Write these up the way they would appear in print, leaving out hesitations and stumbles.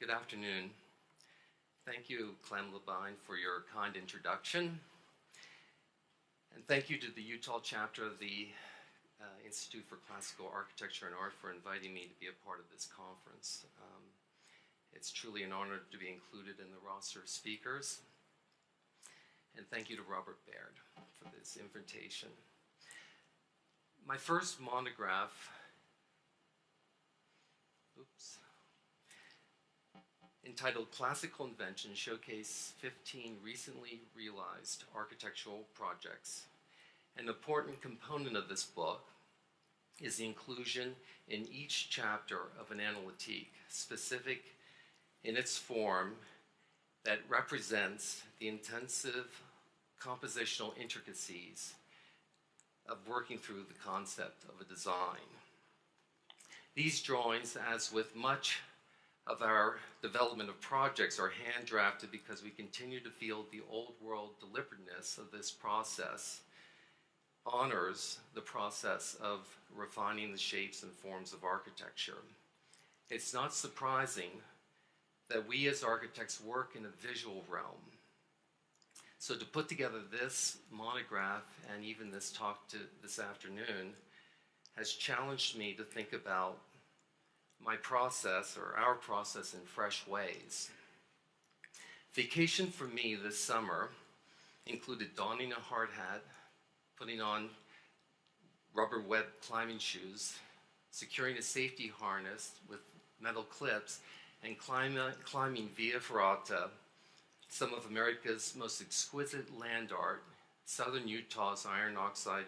Good afternoon. Thank you, Clem Labine, for your kind introduction. And thank you to the Utah chapter of the Institute for Classical Architecture and Art for inviting me to be a part of this conference. It's truly an honor to be included in the roster of speakers. And thank you to Robert Baird for this invitation. My first monograph, entitled Classical Invention, showcase 15 recently realized architectural projects. An important component of this book is the inclusion in each chapter of an analytique, specific in its form, that represents the intensive compositional intricacies of working through the concept of a design. These drawings, as with much of our development of projects, are hand drafted because we continue to feel the old world deliberateness of this process honors the process of refining the shapes and forms of architecture. It's not surprising that we as architects work in a visual realm. So to put together this monograph and even this talk this afternoon has challenged me to think about my process, or our process, in fresh ways. Vacation for me this summer included donning a hard hat, putting on rubber web climbing shoes, securing a safety harness with metal clips, and climbing Via Ferrata, some of America's most exquisite land art, southern Utah's iron oxide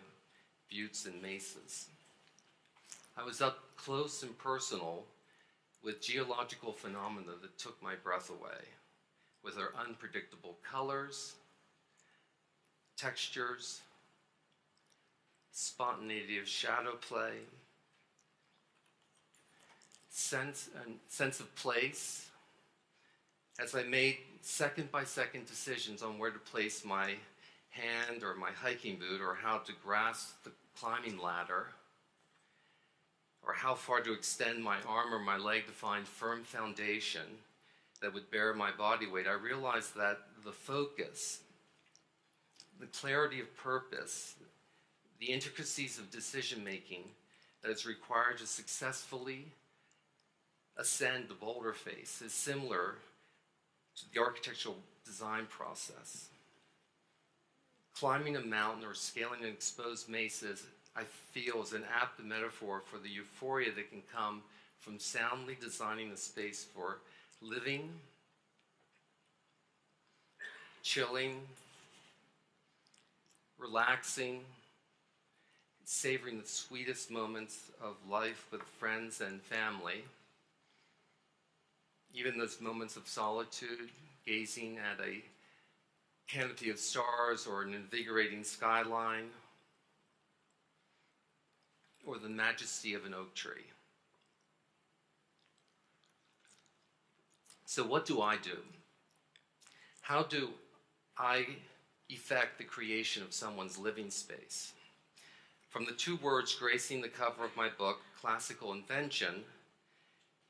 buttes and mesas. I was up close and personal with geological phenomena that took my breath away, with their unpredictable colors, textures, spontaneity of shadow play, sense of place, as I made second-by-second decisions on where to place my hand or my hiking boot, or how to grasp the climbing ladder, or how far to extend my arm or my leg to find firm foundation that would bear my body weight. I realized that the focus, the clarity of purpose, the intricacies of decision-making that is required to successfully ascend the boulder face is similar to the architectural design process. Climbing a mountain or scaling an exposed mesa, I feel, is an apt metaphor for the euphoria that can come from soundly designing a space for living, chilling, relaxing, savoring the sweetest moments of life with friends and family, even those moments of solitude, gazing at a canopy of stars or an invigorating skyline, or the majesty of an oak tree. So what do I do? How do I effect the creation of someone's living space? From the two words gracing the cover of my book, Classical Invention,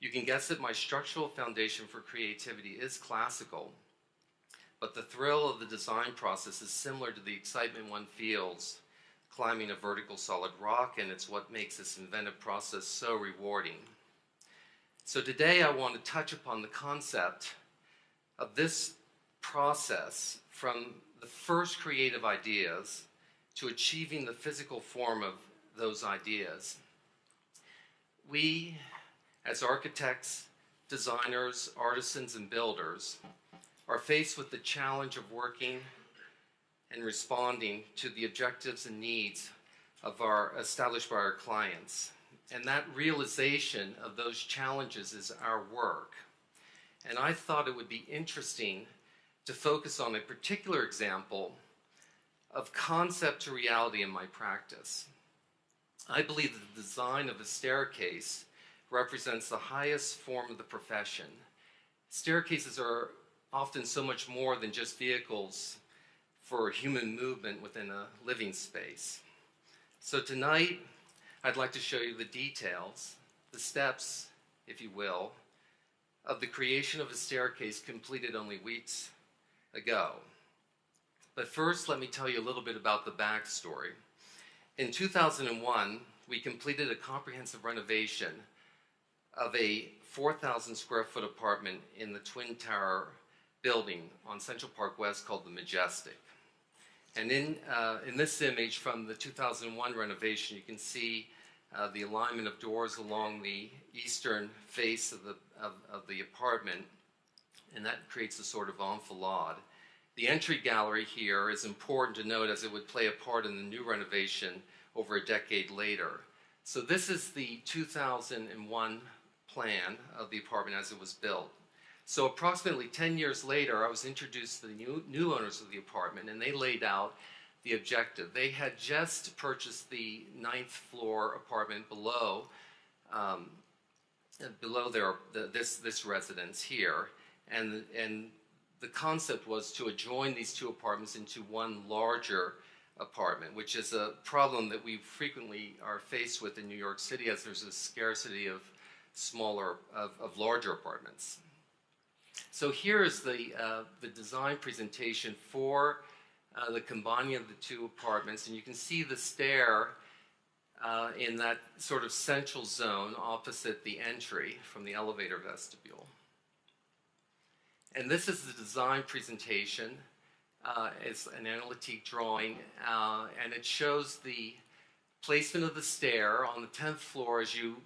you can guess that my structural foundation for creativity is classical, but the thrill of the design process is similar to the excitement one feels climbing a vertical solid rock, and it's what makes this inventive process so rewarding. So today I want to touch upon the concept of this process from the first creative ideas to achieving the physical form of those ideas. We, as architects, designers, artisans, and builders, are faced with the challenge of working and responding to the objectives and needs established by our clients. And that realization of those challenges is our work. And I thought it would be interesting to focus on a particular example of concept to reality in my practice. I believe that the design of a staircase represents the highest form of the profession. Staircases are often so much more than just vehicles for human movement within a living space. So tonight, I'd like to show you the details, the steps, if you will, of the creation of a staircase completed only weeks ago. But first, let me tell you a little bit about the backstory. In 2001, we completed a comprehensive renovation of a 4,000 square foot apartment in the Twin Tower building on Central Park West called the Majestic. And in this image from the 2001 renovation, you can see the alignment of doors along the eastern face of the apartment, and that creates a sort of enfilade. The entry gallery here is important to note as it would play a part in the new renovation over a decade later. So this is the 2001 plan of the apartment as it was built. So approximately 10 years later, I was introduced to the new owners of the apartment, and they laid out the objective. They had just purchased the 9th floor apartment below this residence here, and the concept was to adjoin these two apartments into one larger apartment, which is a problem that we frequently are faced with in New York City, as there's a scarcity of larger apartments. So here is the design presentation for the combining of the two apartments, and you can see the stair in that sort of central zone opposite the entry from the elevator vestibule. And this is the design presentation. It's an analytic drawing, and it shows the placement of the stair on the 10th floor. As you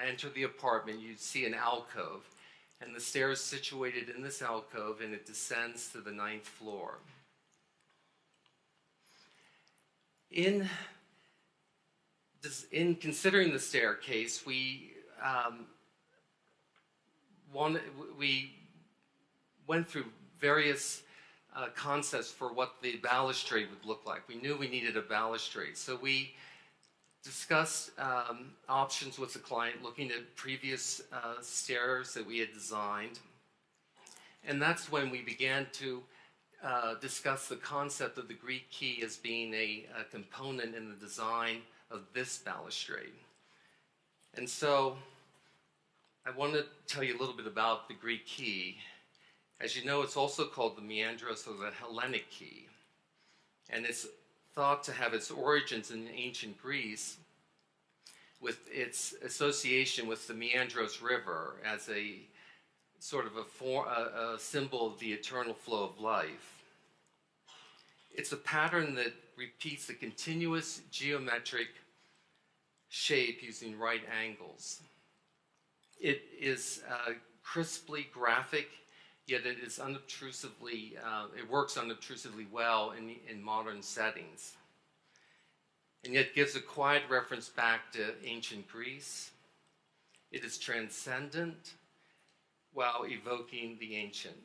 enter the apartment, you see an alcove, and the stair is situated in this alcove, and it descends to the 9th floor. In considering the staircase, we went through various concepts for what the balustrade would look like. We knew we needed a balustrade, so we discussed options with the client, looking at previous stairs that we had designed, and that's when we began to discuss the concept of the Greek key as being a component in the design of this balustrade. And so I want to tell you a little bit about the Greek key. As you know, it's also called the meandros, or the Hellenic key, and it's thought to have its origins in ancient Greece, with its association with the Meandros River as a sort of a symbol of the eternal flow of life. It's a pattern that repeats a continuous geometric shape using right angles. It is crisply graphic, yet it is unobtrusively, it works unobtrusively well in modern settings, and yet gives a quiet reference back to ancient Greece. It is transcendent while evoking the ancient,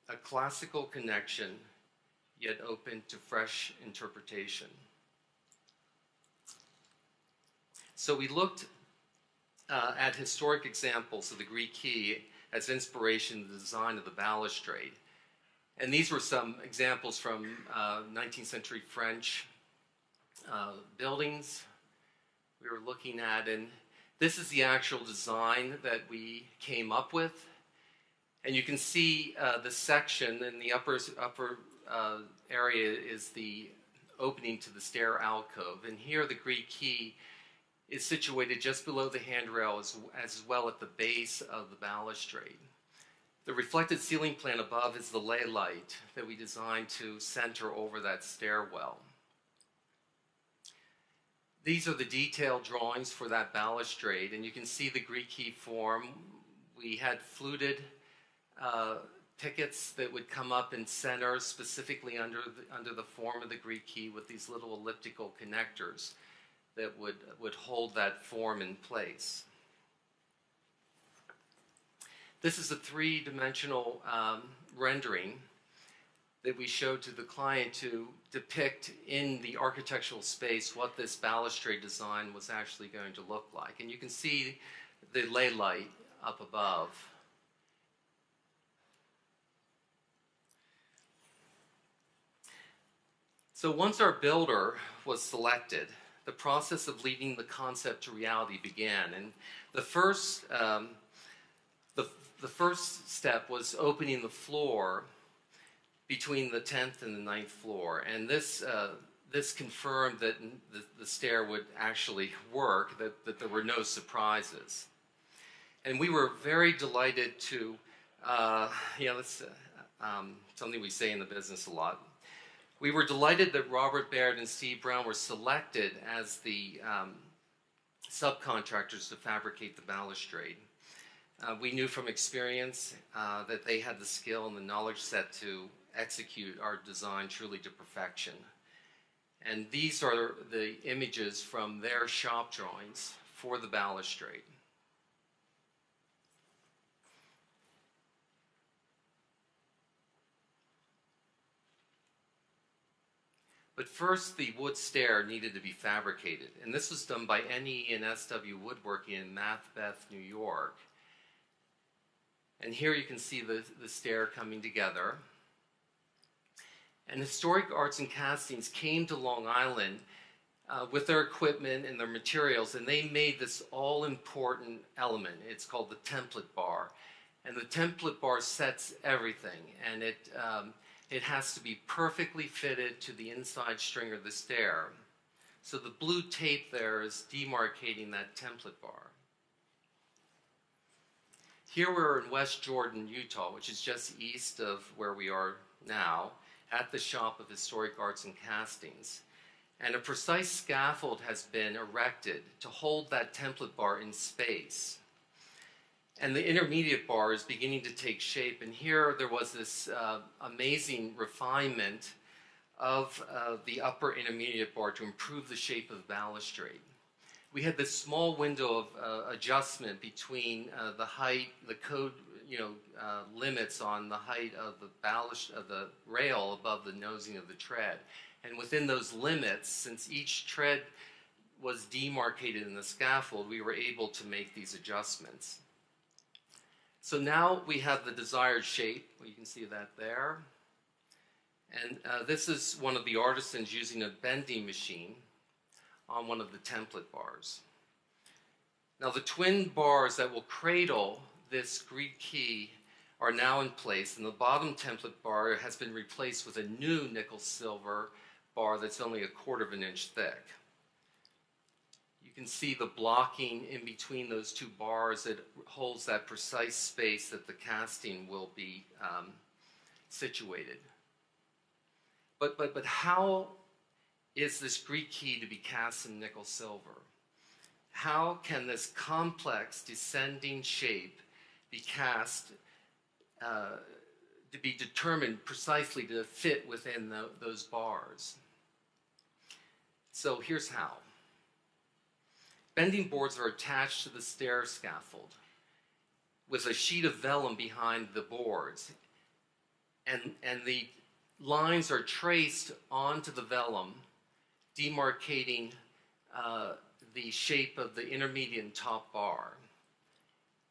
a classical connection, yet open to fresh interpretation. So we looked at historic examples of the Greek key as inspiration in the design of the balustrade. And these were some examples from 19th century French buildings we were looking at, and this is the actual design that we came up with. And you can see the section in the upper area is the opening to the stair alcove, and here the Greek key is situated just below the handrail as well at the base of the balustrade. The reflected ceiling plan above is the lay light that we designed to center over that stairwell. These are the detailed drawings for that balustrade, and you can see the Greek key form. We had fluted pickets that would come up in center, specifically under the form of the Greek key, with these little elliptical connectors that would hold that form in place. This is a three-dimensional rendering that we showed to the client to depict in the architectural space what this balustrade design was actually going to look like. And you can see the lay light up above. So once our builder was selected, the process of leading the concept to reality began. And the first the first step was opening the floor between the 10th and the 9th floor, and this confirmed that the stair would actually work, that there were no surprises. And we were very delighted to, that's something we say in the business a lot. We were delighted that Robert Baird and Steve Brown were selected as the subcontractors to fabricate the balustrade. We knew from experience that they had the skill and the knowledge set to execute our design truly to perfection. And these are the images from their shop drawings for the balustrade. But first, the wood stair needed to be fabricated, and this was done by NE and SW Woodworking in Macbeth, New York. And here you can see the stair coming together. And Historic Arts and Castings came to Long Island with their equipment and their materials, and they made this all-important element. It's called the template bar. And the template bar sets everything, and it has to be perfectly fitted to the inside string of the stair. So the blue tape there is demarcating that template bar. Here we're in West Jordan, Utah, which is just east of where we are now, at the shop of Historic Arts and Castings. And a precise scaffold has been erected to hold that template bar in space. And the intermediate bar is beginning to take shape. And here there was this amazing refinement of the upper intermediate bar to improve the shape of the balustrade. We had this small window of adjustment between the height, the code, limits on the height of the rail above the nosing of the tread. And within those limits, since each tread was demarcated in the scaffold, we were able to make these adjustments. So now we have the desired shape. You can see that there. And this is one of the artisans using a bending machine on one of the template bars. Now the twin bars that will cradle this Greek key are now in place, and the bottom template bar has been replaced with a new nickel silver bar that's only 1/4 inch thick. You can see the blocking in between those two bars that holds that precise space that the casting will be situated. But how is this Greek key to be cast in nickel silver? How can this complex descending shape be cast to be determined precisely to fit within those bars? So here's how. Bending boards are attached to the stair scaffold with a sheet of vellum behind the boards, and the lines are traced onto the vellum, demarcating the shape of the intermediate and top bar.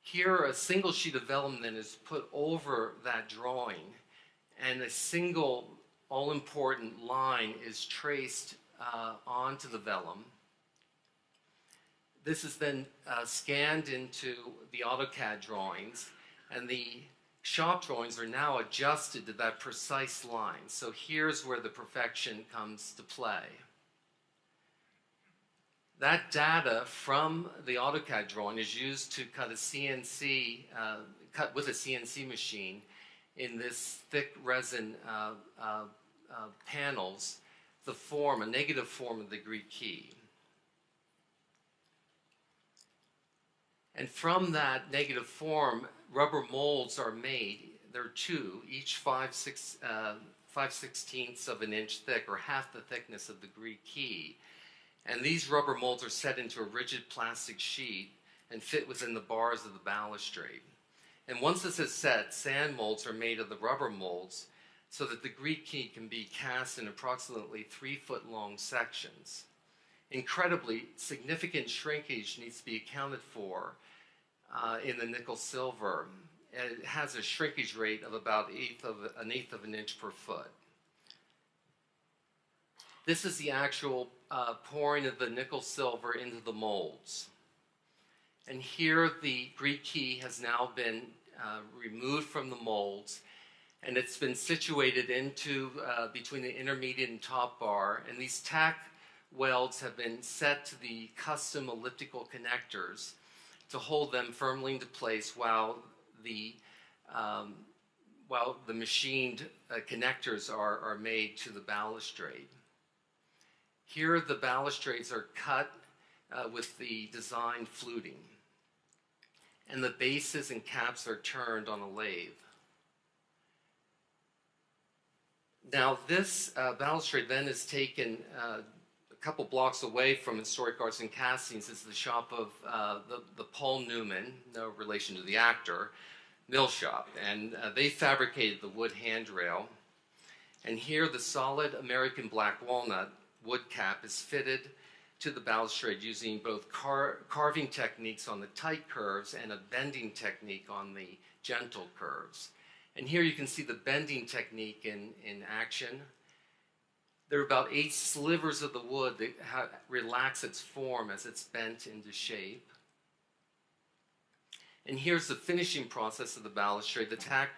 Here, a single sheet of vellum then is put over that drawing, and a single all-important line is traced onto the vellum. This is then scanned into the AutoCAD drawings, and the shop drawings are now adjusted to that precise line. So here's where the perfection comes to play. That data from the AutoCAD drawing is used to cut with a CNC machine in this thick resin panels, a negative form of the Greek key. And from that negative form, rubber molds are made. There are two, each 5/16 of an inch thick, or half the thickness of the Greek key. And these rubber molds are set into a rigid plastic sheet and fit within the bars of the balustrade. And once this is set, sand molds are made of the rubber molds so that the Greek key can be cast in approximately 3-foot-long sections. Incredibly, significant shrinkage needs to be accounted for in the nickel silver. It has a shrinkage rate of about an eighth of an inch per foot. This is the actual pouring of the nickel silver into the molds. And here the Greek key has now been removed from the molds, and it's been situated into between the intermediate and top bar, and these tack welds have been set to the custom elliptical connectors to hold them firmly into place while the machined connectors are made to the balustrade. Here the balustrades are cut with the designed fluting, and the bases and caps are turned on a lathe. Now this balustrade then is taken a couple blocks away from Historic Arts and Castings is the shop of the Paul Newman, no relation to the actor, mill shop. And they fabricated the wood handrail. And here the solid American black walnut wood cap is fitted to the balustrade using both carving techniques on the tight curves and a bending technique on the gentle curves. And here you can see the bending technique in action. There are about 8 slivers of the wood that relax its form as it's bent into shape. And here's the finishing process of the balustrade. The tack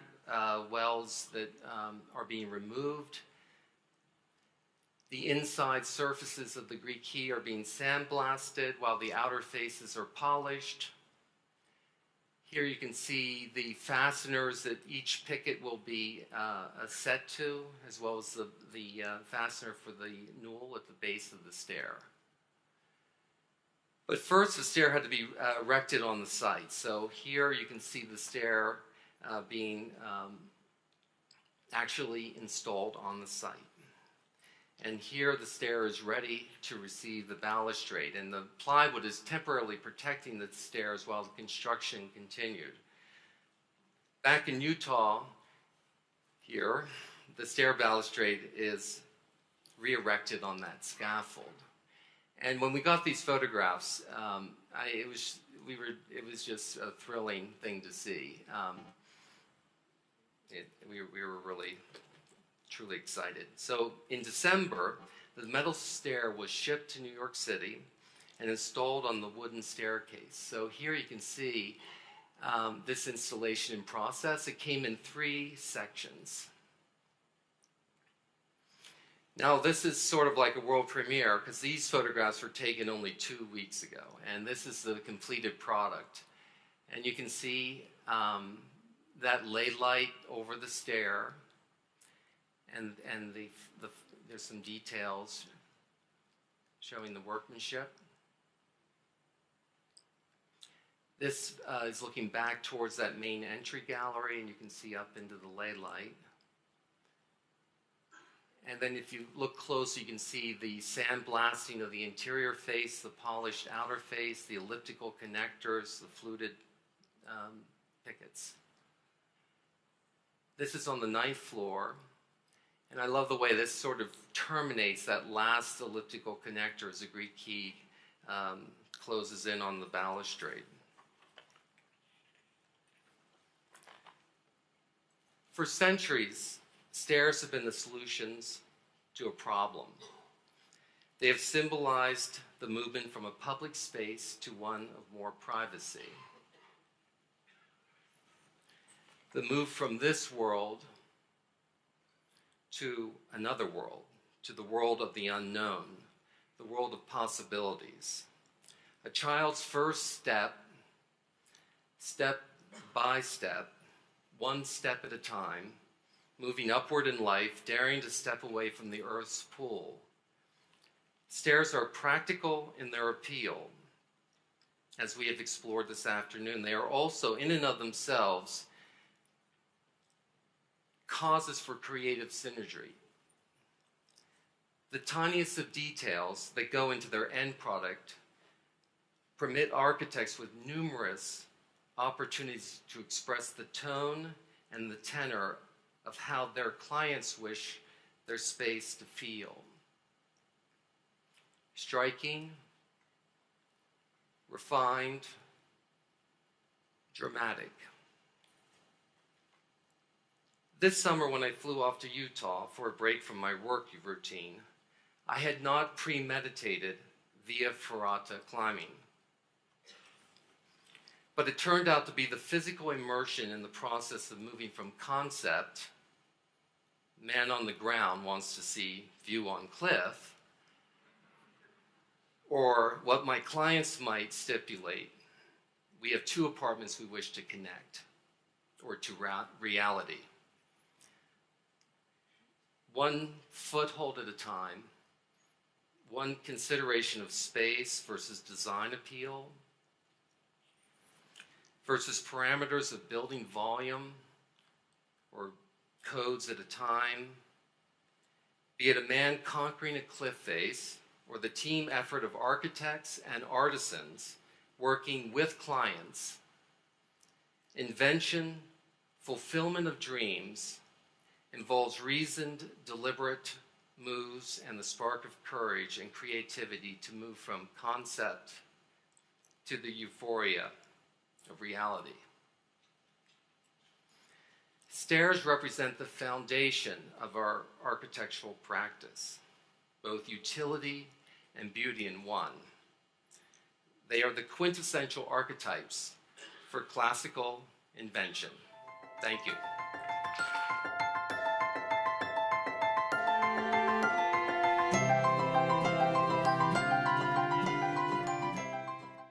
welds that are being removed. The inside surfaces of the Greek key are being sandblasted while the outer faces are polished. Here you can see the fasteners that each picket will be set to, as well as the fastener for the newel at the base of the stair. But first, the stair had to be erected on the site. So here you can see the stair being actually installed on the site. And here the stair is ready to receive the balustrade, and the plywood is temporarily protecting the stairs while the construction continued. Back in Utah, here, the stair balustrade is re-erected on that scaffold. And when we got these photographs, it was just a thrilling thing to see. We were really truly excited. So in December, the metal stair was shipped to New York City and installed on the wooden staircase. So here you can see this installation in process. It came in 3 sections. Now this is sort of like a world premiere because these photographs were taken only 2 weeks ago, and this is the completed product. And you can see that lay light over the stair. And there's some details showing the workmanship. This is looking back towards that main entry gallery, and you can see up into the lay light. And then if you look close, you can see the sandblasting of the interior face, the polished outer face, the elliptical connectors, the fluted pickets. This is on the 9th floor. And I love the way this sort of terminates that last elliptical connector as the Greek key closes in on the balustrade. For centuries, stairs have been the solutions to a problem. They have symbolized the movement from a public space to one of more privacy. The move from this world to another world, to the world of the unknown, the world of possibilities. A child's first step, step by step, one step at a time, moving upward in life, daring to step away from the earth's pull. Stairs are practical in their appeal, as we have explored this afternoon. They are also, in and of themselves, causes for creative synergy. The tiniest of details that go into their end product permit architects with numerous opportunities to express the tone and the tenor of how their clients wish their space to feel. Striking, refined, dramatic. This summer, when I flew off to Utah for a break from my work routine, I had not premeditated Via Ferrata climbing. But But it turned out to be the physical immersion in the process of moving from concept, man on the ground wants to see view on cliff, or what my clients might stipulate, we have two apartments we wish to connect, or to reality. One foothold at a time, one consideration of space versus design appeal, versus parameters of building volume or codes at a time, be it a man conquering a cliff face or the team effort of architects and artisans working with clients. Invention, fulfillment of dreams involves reasoned, deliberate moves and the spark of courage and creativity to move from concept to the euphoria of reality. Stairs represent the foundation of our architectural practice, both utility and beauty in one. They are the quintessential archetypes for classical invention. Thank you.